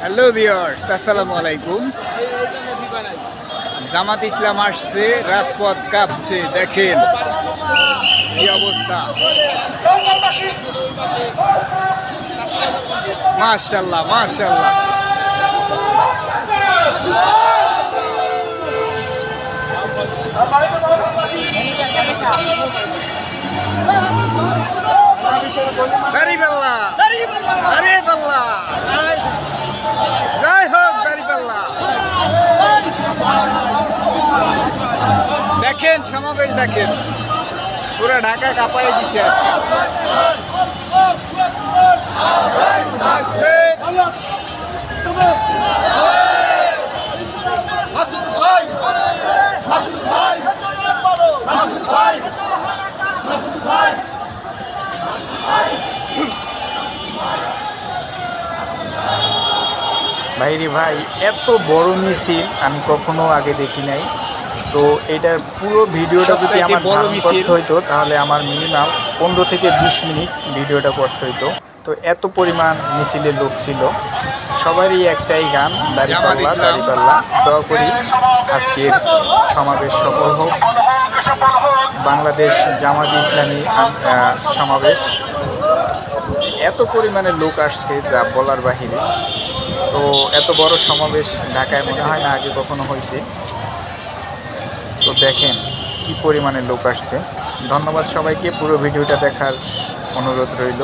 Hello viewers, আসসালামু আলাইকুম। জামাত ইসলাম আসছে, রাজপথ কাঁপছে। দেখেন কি অবস্থা। মাশাআল্লাহ মাশাআল্লাহ। দাড়িপাল্লা দাড়িপাল্লা, জয় হোক দাড়িপাল্লা। দেখেন সমাবেশ, দেখেন পুরো ঢাকা কাঁপাই দিছে আজকে। ভাইরে ভাই, এত বড় মিছিল আমি কখনো আগে দেখি নাই। তো এটার পুরো ভিডিওটা যদি আমার করতে হইতো তাহলে আমার মিনিমাম 15 থেকে 20 মিনিট ভিডিওটা করতে হইতো। তো এত পরিমাণ মিছিলের লোক ছিল, সবারই একটাই গান, দাড়িপাল্লা দাড়িপাল্লা। দোয়া করি আজকের সমাবেশ সফল হোক। বাংলাদেশ জামাত ইসলামী সমাবেশ, এত পরিমাণে লোক আসছে যা বলার বাহিরে। তো এত বড় সমাবেশ ঢাকায় মনে হয় না আগে কখনো হয়েছে। তো দেখেন কি পরিমাণে লোক আসছে। ধন্যবাদ সবাইকে, পুরো ভিডিওটা দেখার অনুরোধ রইল।